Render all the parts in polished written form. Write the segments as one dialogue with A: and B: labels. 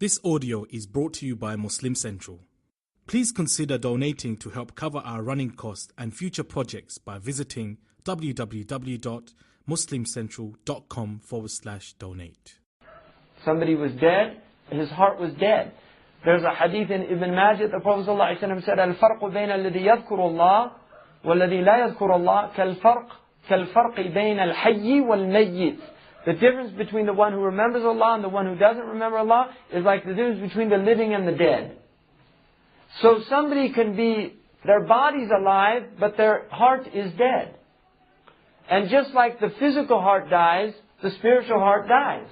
A: This audio is brought to you by Muslim Central. Please consider donating to help cover our running costs and future projects by visiting www.muslimcentral.com/donate.
B: Somebody was dead, his heart was dead. There's a hadith in Ibn Majah, the Prophet ﷺ said, الفرق بين الذي يذكر الله والذي لا يذكر الله كالفرق بين الحي والميت. The difference between the one who remembers Allah and the one who doesn't remember Allah is like the difference between the living and the dead. So somebody can be, their body's alive, but their heart is dead. And just like the physical heart dies, the spiritual heart dies.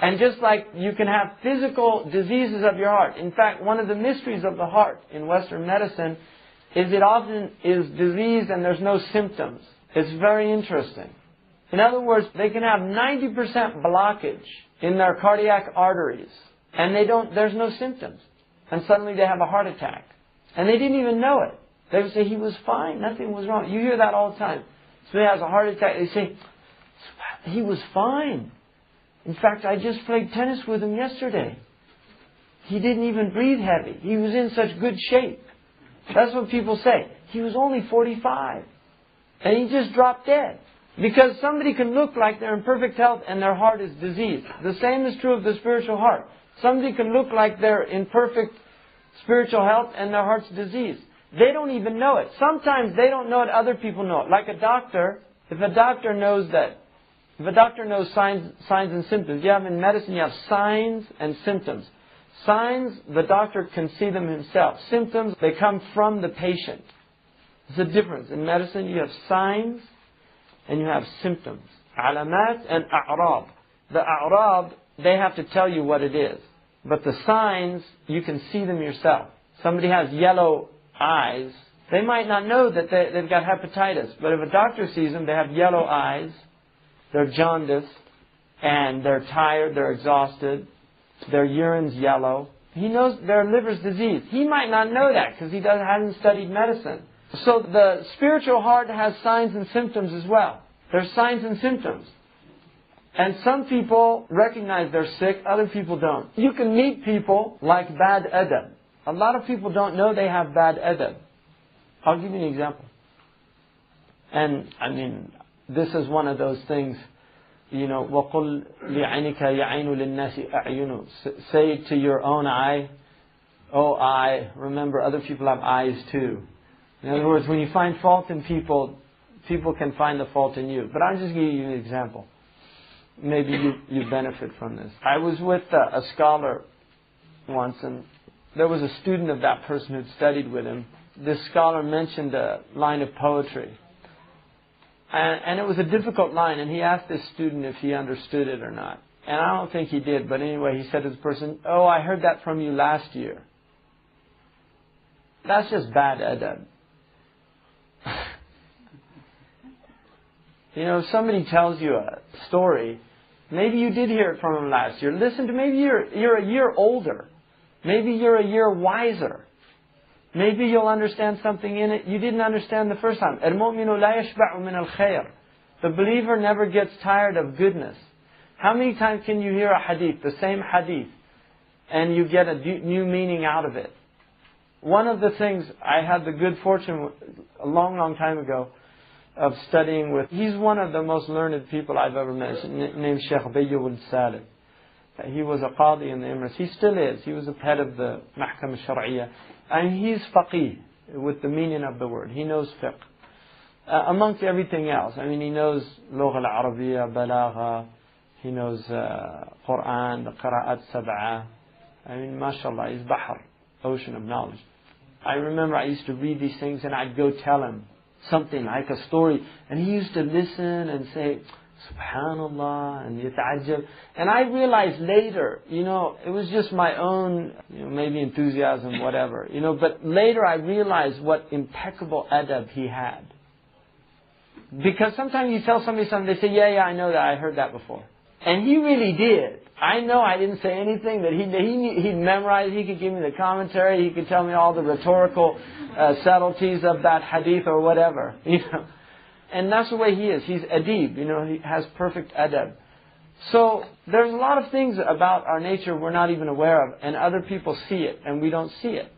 B: And just like you can have physical diseases of your heart. In fact, one of the mysteries of the heart in Western medicine is it often is diseased and there's no symptoms. It's very interesting. In other words, they can have 90% blockage in their cardiac arteries, and there's no symptoms. And suddenly they have a heart attack. And they didn't even know it. They would say, he was fine, nothing was wrong. You hear that all the time. Somebody has a heart attack, they say, he was fine. In fact, I just played tennis with him yesterday. He didn't even breathe heavy. He was in such good shape. That's what people say. He was only 45. And he just dropped dead. Because somebody can look like they're in perfect health and their heart is diseased. The same is true of the spiritual heart. Somebody can look like they're in perfect spiritual health and their heart's diseased. They don't even know it. Sometimes they don't know it, other people know it. Like a doctor, if a doctor knows signs and symptoms, you have in medicine, you have signs and symptoms. Signs, the doctor can see them himself. Symptoms, they come from the patient. There's a difference. In medicine, you have signs and you have symptoms. Alamat and a'rab. The a'rab, they have to tell you what it is. But the signs, you can see them yourself. Somebody has yellow eyes. They might not know that they've got hepatitis. But if a doctor sees them, they have yellow eyes, they're jaundiced, and they're tired, they're exhausted, their urine's yellow. He knows their liver's diseased. He might not know that because he hasn't studied medicine. So the spiritual heart has signs and symptoms as well. There's signs and symptoms. And some people recognize they're sick, other people don't. You can meet people like bad adab. A lot of people don't know they have bad adab. I'll give you an example. And I mean, this is one of those things, you know, وَقُلْ لِعَيْنِكَ يَعَيْنُ لِلنَّاسِ أَعْيُنُ. Say to your own eye, oh eye, remember other people have eyes too. In other words, when you find fault in people, people can find the fault in you. But I'll just give you an example. Maybe you benefit from this. I was with a scholar once, and there was a student of that person who'd studied with him. This scholar mentioned a line of poetry. And it was a difficult line, and he asked this student if he understood it or not. And I don't think he did, but anyway, he said to the person, oh, I heard that from you last year. That's just bad adab. You know, if somebody tells you a story, maybe you did hear it from him last year. Listen to, maybe you're a year older. Maybe you're a year wiser. Maybe you'll understand something in it you didn't understand the first time. الْمُؤْمِنُ لَا يَشْبَعُ مِنَ الْخَيْرِ. The believer never gets tired of goodness. How many times can you hear a hadith, the same hadith, and you get a new meaning out of it? One of the things I had the good fortune a long, long time ago of studying with, he's one of the most learned people I've ever met, named Sheikh Bayyul Salim. He was a qadi in the Emirates. He still is. He was the head of the Mahkam al-Shar'iyya. And he's faqih, with the meaning of the word. He knows fiqh. Amongst everything else. I mean, he knows Lugha al-Arabiyya, Balagha. He knows Quran, the Qira'at Sab'ah. I mean, mashallah, he's Bahr, ocean of knowledge. I remember I used to read these things and I'd go tell him something like a story. And he used to listen and say, Subhanallah, and yata'ajjab. And I realized later, you know, it was just my own, you know, maybe enthusiasm, whatever, you know, but later I realized what impeccable adab he had. Because sometimes you tell somebody something, they say, yeah, I know that, I heard that before. And he really did. I know I didn't say anything, that he'd memorized, he could give me the commentary, he could tell me all the rhetorical subtleties of that hadith or whatever, you know. And that's the way he is. He's adib, you know, he has perfect adab. So there's a lot of things about our nature we're not even aware of, and other people see it, and we don't see it.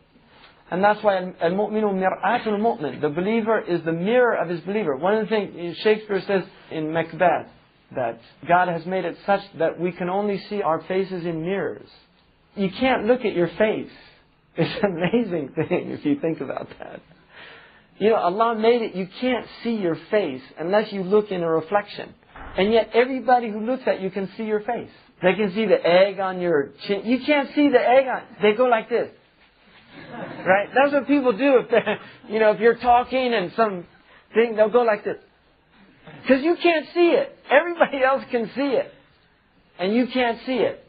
B: And that's why al-mu'minu mir'atul mu'min. The believer is the mirror of his believer. One of the things Shakespeare says in Macbeth, that God has made it such that we can only see our faces in mirrors. You can't look at your face. It's an amazing thing if you think about that. You know, Allah made it, you can't see your face unless you look in a reflection. And yet everybody who looks at you can see your face. They can see the egg on your chin. You can't see the egg on... They go like this. Right? That's what people do. If you're talking and some thing, they'll go like this. Because you can't see it. Everybody else can see it. And you can't see it.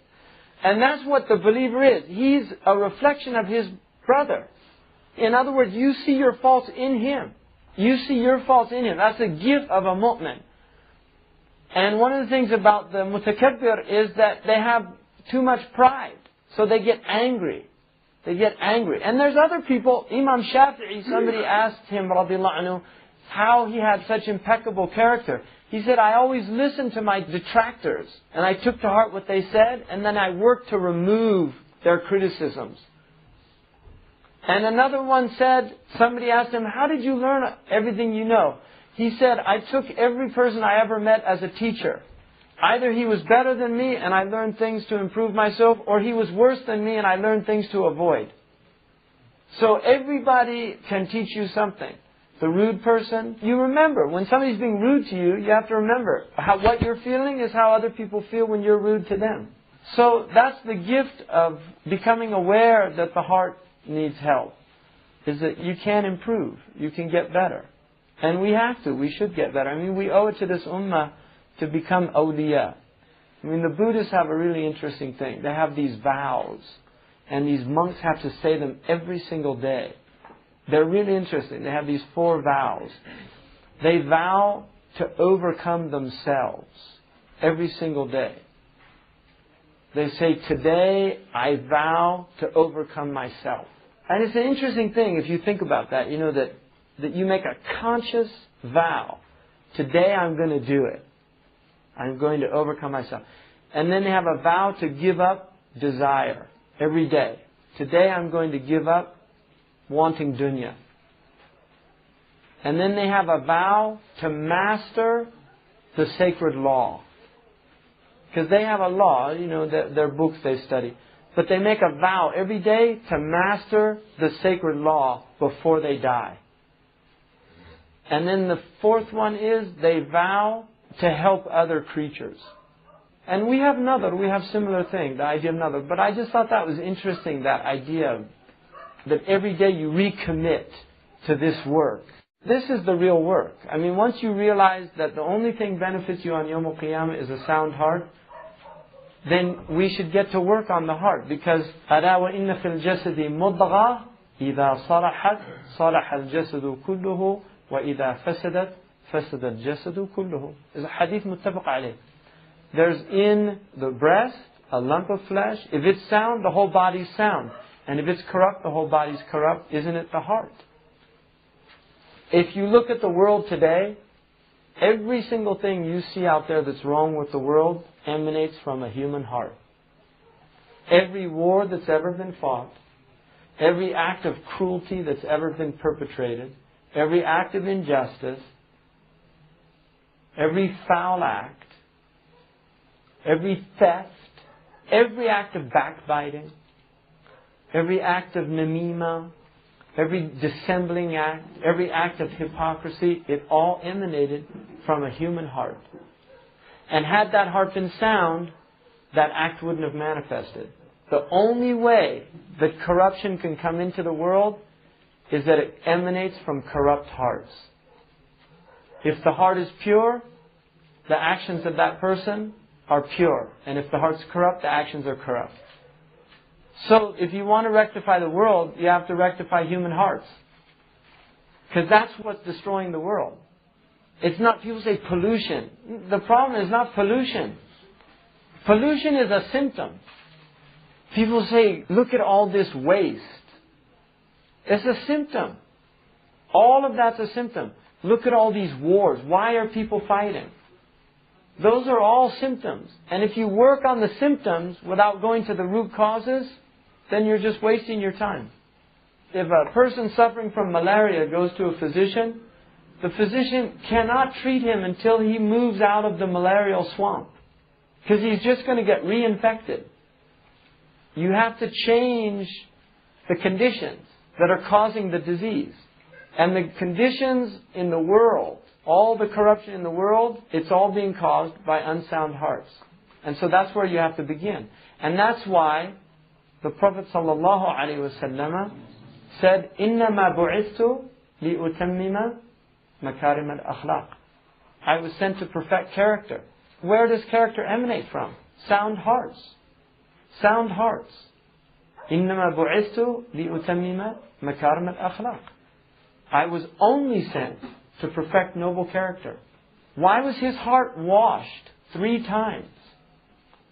B: And that's what the believer is. He's a reflection of his brother. In other words, you see your faults in him. You see your faults in him. That's a gift of a mu'min. And one of the things about the mutakabbir is that they have too much pride. So they get angry. They get angry. And there's other people. Imam Shafi'i, somebody asked him, radiallahu anhu, how he had such impeccable character. He said, I always listened to my detractors. And I took to heart what they said. And then I worked to remove their criticisms. And another one said, somebody asked him, how did you learn everything you know? He said, I took every person I ever met as a teacher. Either he was better than me and I learned things to improve myself, or he was worse than me and I learned things to avoid. So everybody can teach you something. The rude person, you remember, when somebody's being rude to you, you have to remember, what you're feeling is how other people feel when you're rude to them. So that's the gift of becoming aware that the heart needs help, is that you can improve, you can get better. And we have to, we should get better. I mean, we owe it to this ummah to become awliya. I mean, the Buddhists have a really interesting thing. They have these vows, and these monks have to say them every single day. They're really interesting. They have these 4 vows. They vow to overcome themselves every single day. They say, today I vow to overcome myself. And it's an interesting thing if you think about that, that you make a conscious vow. Today I'm going to do it. I'm going to overcome myself. And then they have a vow to give up desire every day. Today I'm going to give up wanting dunya. And then they have a vow to master the sacred law. Because they have a law, their books they study. But they make a vow every day to master the sacred law before they die. And then the 4th one is they vow to help other creatures. And we have similar thing, the idea of another. But I just thought that was interesting, that idea that every day you recommit to this work. This is the real work. I mean, once you realize that the only thing benefits you on Yawm al-Qiyamah is a sound heart, then we should get to work on the heart. Because أَلَا وَإِنَّ فِي الْجَسَدِ مُضْغَةً إِذَا صَلَحَتْ صَلَحَ الْجَسَدُ كُلُّهُ وَإِذَا فَسَدَتْ فَسَدَ الْجَسَدُ كُلُّهُ. It's a hadith muttafaq alayh. There's in the breast a lump of flesh. If it's sound, the whole body's sound. And if it's corrupt, the whole body's corrupt. Isn't it the heart? If you look at the world today, every single thing you see out there that's wrong with the world emanates from a human heart. Every war that's ever been fought, every act of cruelty that's ever been perpetrated, every act of injustice, every foul act, every theft, every act of backbiting, every act of namima, every dissembling act, every act of hypocrisy, it all emanated from a human heart. And had that heart been sound, that act wouldn't have manifested. The only way that corruption can come into the world is that it emanates from corrupt hearts. If the heart is pure, the actions of that person are pure. And if the heart's corrupt, the actions are corrupt. So if you want to rectify the world, you have to rectify human hearts. Because that's what's destroying the world. It's not, people say pollution. The problem is not pollution. Pollution is a symptom. People say, look at all this waste. It's a symptom. All of that's a symptom. Look at all these wars. Why are people fighting? Those are all symptoms. And if you work on the symptoms without going to the root causes, then you're just wasting your time. If a person suffering from malaria goes to a physician, the physician cannot treat him until he moves out of the malarial swamp. Because he's just going to get reinfected. You have to change the conditions that are causing the disease. And the conditions in the world, all the corruption in the world, it's all being caused by unsound hearts. And so that's where you have to begin. And that's why the Prophet ﷺ said, إِنَّمَا بُعِثْتُ لِأُتَمِّمَ مَكَارِمَ الْأَخْلَاقِ. I was sent to perfect character. Where does character emanate from? Sound hearts. Sound hearts. إِنَّمَا بُعِثْتُ لِأُتَمِّمَ مَكَارِمَ الْأَخْلَاقِ. I was only sent to perfect noble character. Why was his heart washed 3 times?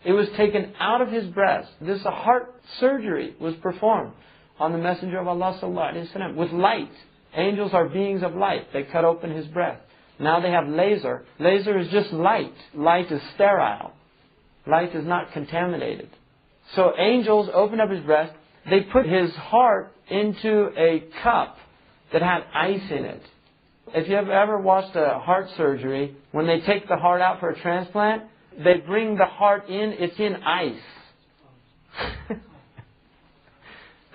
B: It was taken out of his breast. This heart surgery was performed on the Messenger of Allah ﷺ with light. Angels are beings of light. They cut open his breast. Now they have laser. Laser is just light. Light is sterile. Light is not contaminated. So angels opened up his breast. They put his heart into a cup that had ice in it. If you have ever watched a heart surgery, when they take the heart out for a transplant, they bring the heart in, it's in ice.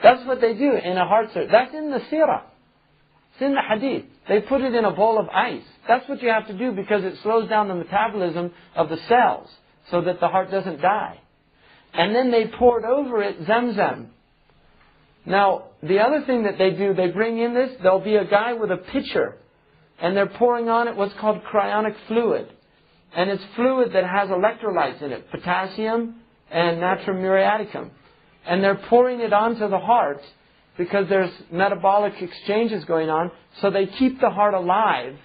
B: That's what they do in a heart surgery. That's in the seerah. It's in the hadith. They put it in a bowl of ice. That's what you have to do because it slows down the metabolism of the cells so that the heart doesn't die. And then they poured over it Zamzam. Now, the other thing that they do, they bring in this, there'll be a guy with a pitcher and they're pouring on it what's called cryonic fluid. And it's fluid that has electrolytes in it, potassium and natrium muriaticum. And they're pouring it onto the heart because there's metabolic exchanges going on. So they keep the heart alive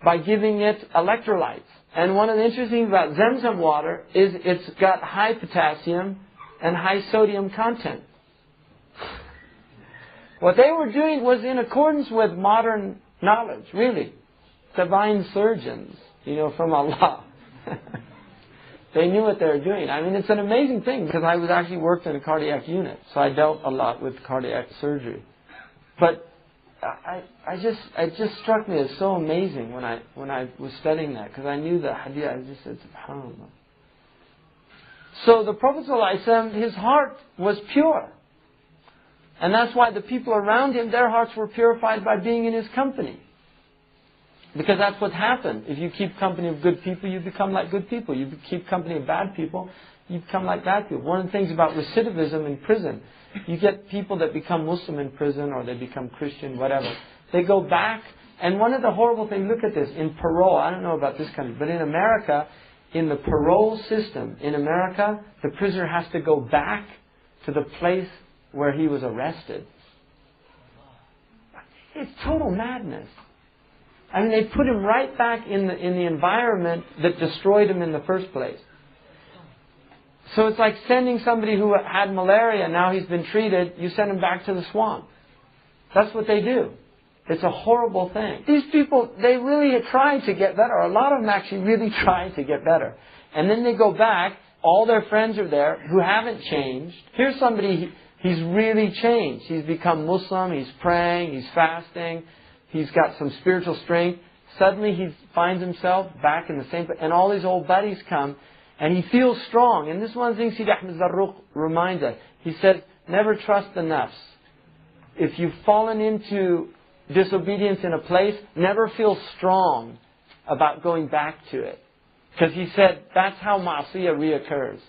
B: by giving it electrolytes. And one of the interesting things about Zamzam water is it's got high potassium and high sodium content. What they were doing was in accordance with modern knowledge, really. Divine surgeons, from Allah. They knew what they were doing. I mean, it's an amazing thing because I was actually worked in a cardiac unit, so I dealt a lot with cardiac surgery. But it just struck me as so amazing when I was studying that because I knew the hadith. I just said, SubhanAllah. So the Prophet ﷺ, his heart was pure. And that's why the people around him, their hearts were purified by being in his company. Because that's what happened. If you keep company of good people, you become like good people. You keep company of bad people, you become like bad people. One of the things about recidivism in prison, you get people that become Muslim in prison or they become Christian, whatever. They go back, and one of the horrible things, look at this, in parole, I don't know about this country, but in America, in the parole system, in America, the prisoner has to go back to the place where he was arrested. It's total madness. I mean, they put him right back in the environment that destroyed him in the first place. So it's like sending somebody who had malaria, now he's been treated, you send him back to the swamp. That's what they do. It's a horrible thing. These people, they really try to get better. A lot of them actually really try to get better. And then they go back, all their friends are there who haven't changed. Here's somebody, he's really changed. He's become Muslim, he's praying, he's fasting. He's got some spiritual strength. Suddenly he finds himself back in the same place. And all his old buddies come. And he feels strong. And this is one of the things Sidi Ahmed Zarruq reminds us. He said, never trust the nafs. If you've fallen into disobedience in a place, never feel strong about going back to it. Because he said, that's how ma'asiyah reoccurs.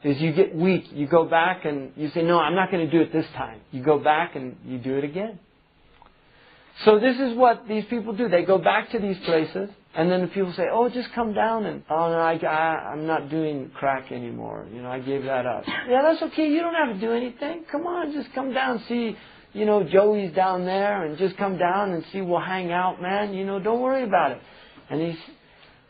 B: Is you get weak. You go back and you say, no, I'm not going to do it this time. You go back and you do it again. So this is what these people do. They go back to these places, and then the people say, oh, just come down and, oh, no, I'm not doing crack anymore. I gave that up. Yeah, that's okay. You don't have to do anything. Come on, just come down, see, Joey's down there, and just come down and see, we'll hang out, man. Don't worry about it. And he's,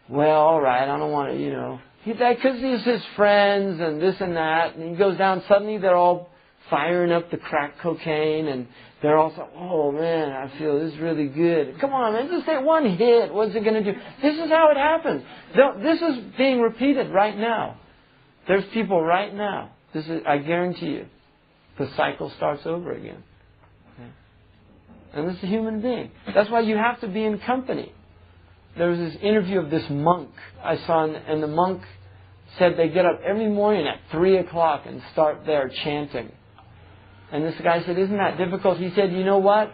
B: well, all right, I don't want to, because he's his friends and this and that. And he goes down, suddenly they're all firing up the crack cocaine, and they're also, oh man, I feel this is really good. Come on, man, just take one hit. What's it going to do? This is how it happens. This is being repeated right now. There's people right now. I guarantee you, the cycle starts over again. Okay? And this is a human being. That's why you have to be in company. There was this interview of this monk I saw, and the monk said they get up every morning at 3 o'clock and start there chanting. And this guy said, isn't that difficult? He said, you know what?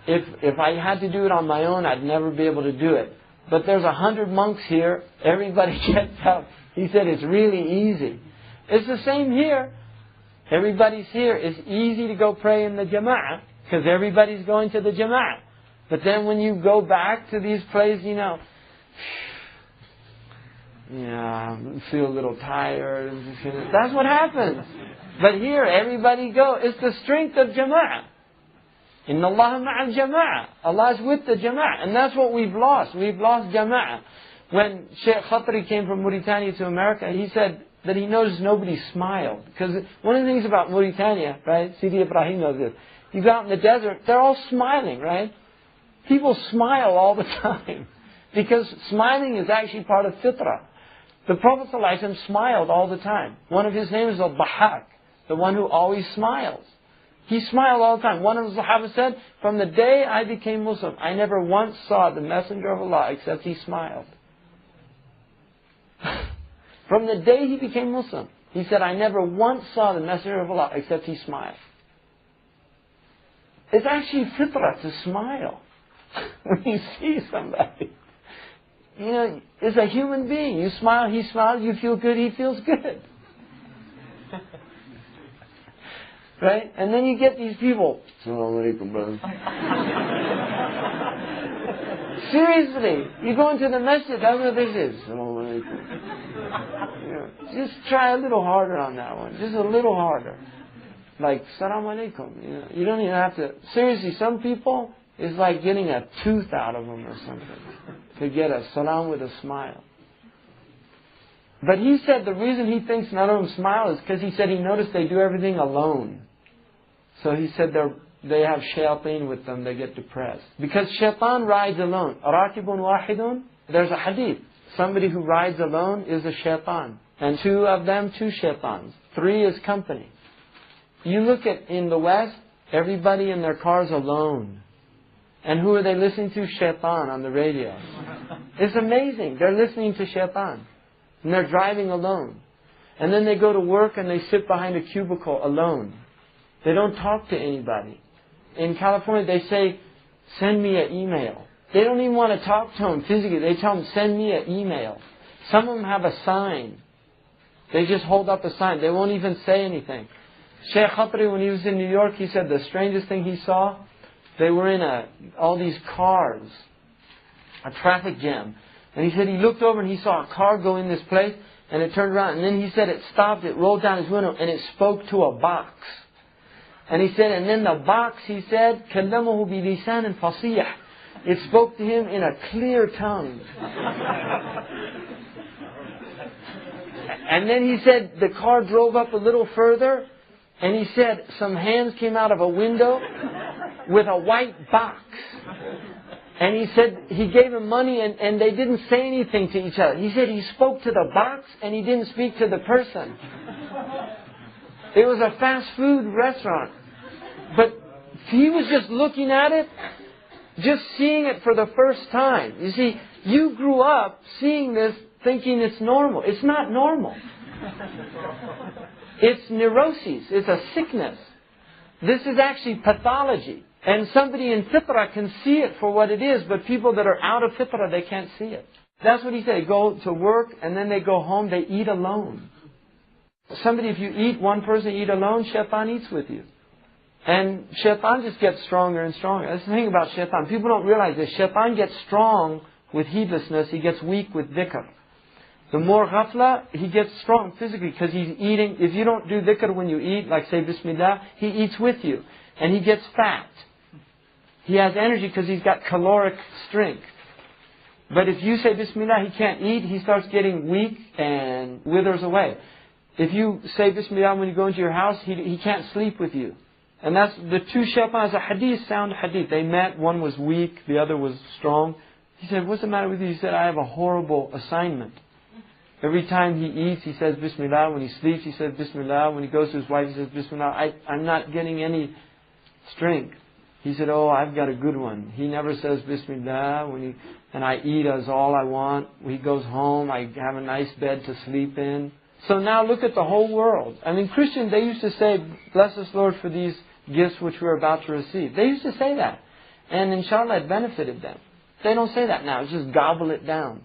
B: If I had to do it on my own, I'd never be able to do it. But there's 100 monks here. Everybody gets up. He said, it's really easy. It's the same here. Everybody's here. It's easy to go pray in the jama'ah because everybody's going to the jama'ah. But then when you go back to these places, I feel a little tired. That's what happens. But here, everybody go. It's the strength of jama'ah. Inna Allah ma'al jama'ah. Allah is with the jama'ah. And that's what we've lost. We've lost jama'ah. When Sheikh Khatri came from Mauritania to America, he said that he noticed nobody smiled. Because one of the things about Mauritania, right, Sidi Ibrahim knows this, you go out in the desert, they're all smiling, right? People smile all the time. Because smiling is actually part of fitrah. The Prophet ﷺ smiled all the time. One of his names is Al-Bahak, the one who always smiles. He smiled all the time. One of the Sahaba said, from the day I became Muslim, I never once saw the Messenger of Allah except he smiled. From the day he became Muslim, he said, I never once saw the Messenger of Allah except he smiled. It's actually fitrah to smile when you see somebody. It's a human being. You smile, he smiles, you feel good, he feels good. Right? And then you get these people, Assalamu alaikum, brother. Seriously, you go into the masjid, that's what this is. Assalamu alaikum. Just try a little harder on that one. Just a little harder. Like, Assalamu alaikum. You don't even have to. Seriously, some people, it's like getting a tooth out of them or something to get a salam with a smile. But he said the reason he thinks none of them smile is because he said he noticed they do everything alone. So he said they have shayateen with them, they get depressed. Because shaitan rides alone. Rakibun wahidun, there's a hadith. Somebody who rides alone is a shaitan. And two of them, two shaitans. 3 is company. You look at, in the West, everybody in their cars alone. And who are they listening to? Shaitan on the radio. It's amazing. They're listening to shaitan. And they're driving alone. And then they go to work and they sit behind a cubicle alone. They don't talk to anybody. In California, they say, send me an email. They don't even want to talk to them physically. They tell them, send me an email. Some of them have a sign. They just hold up a sign. They won't even say anything. Sheikh Khatri, when he was in New York, he said the strangest thing he saw, they were in all these cars, a traffic jam. And he said he looked over and he saw a car go in this place, and it turned around. And then he said it stopped, it rolled down his window, and it spoke to a box. And he said, and then the box, he said, كَلَّمَهُ بِلِسَانٍ فَصِيحٍ. It spoke to him in a clear tongue. And then he said the car drove up a little further, and he said some hands came out of a window with a white box. And he said he gave him money, and they didn't say anything to each other. He said he spoke to the box and he didn't speak to the person. It was a fast food restaurant. But he was just looking at it, just seeing it for the first time. You see, you grew up seeing this thinking it's normal. It's not normal. It's neuroses. It's a sickness. This is actually pathology. And somebody in fitrah can see it for what it is, but people that are out of fitrah, they can't see it. That's what he said. They go to work and then they go home, they eat alone. Somebody, if you eat, one person eat alone, shaitan eats with you. And shaitan just gets stronger and stronger. That's the thing about shaitan. People don't realize this. Shaitan gets strong with heedlessness. He gets weak with dhikr. The more ghafla, he gets strong physically because he's eating. If you don't do dhikr when you eat, like say Bismillah, he eats with you. And he gets fat. He has energy because he's got caloric strength. But if you say Bismillah, he can't eat. He starts getting weak and withers away. if you say Bismillah when you go into your house, he can't sleep with you. And that's the two shaitans, a hadith, sound hadith. They met, one was weak, the other was strong. He said, what's the matter with you? He said, I have a horrible assignment. Every time he eats, he says Bismillah. When he sleeps, he says Bismillah. When he goes to his wife, he says Bismillah. I'm not getting any strength. He said, oh, I've got a good one. He never says Bismillah. And I eat as all I want. When he goes home, I have a nice bed to sleep in. So now look at the whole world. I mean, Christians, they used to say, bless us, Lord, for these gifts which we're about to receive. They used to say that. And inshallah, it benefited them. They don't say that now. It's just gobble it down.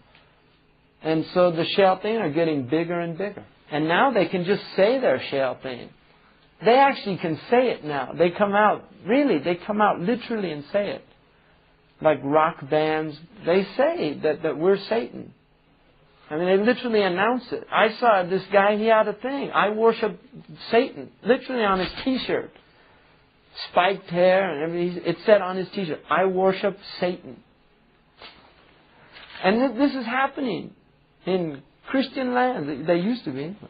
B: And so the shayateen are getting bigger and bigger. And now they can just say they're shayateen. They actually can say it now. They come out, really, they come out literally and say it. Like rock bands, they say that we're Satan. I mean, they literally announce it. I saw this guy, he had a thing. I worship Satan. Literally on his t-shirt. Spiked hair and everything. It said on his t-shirt, I worship Satan. And this is happening in Christian lands. They used to be anyway.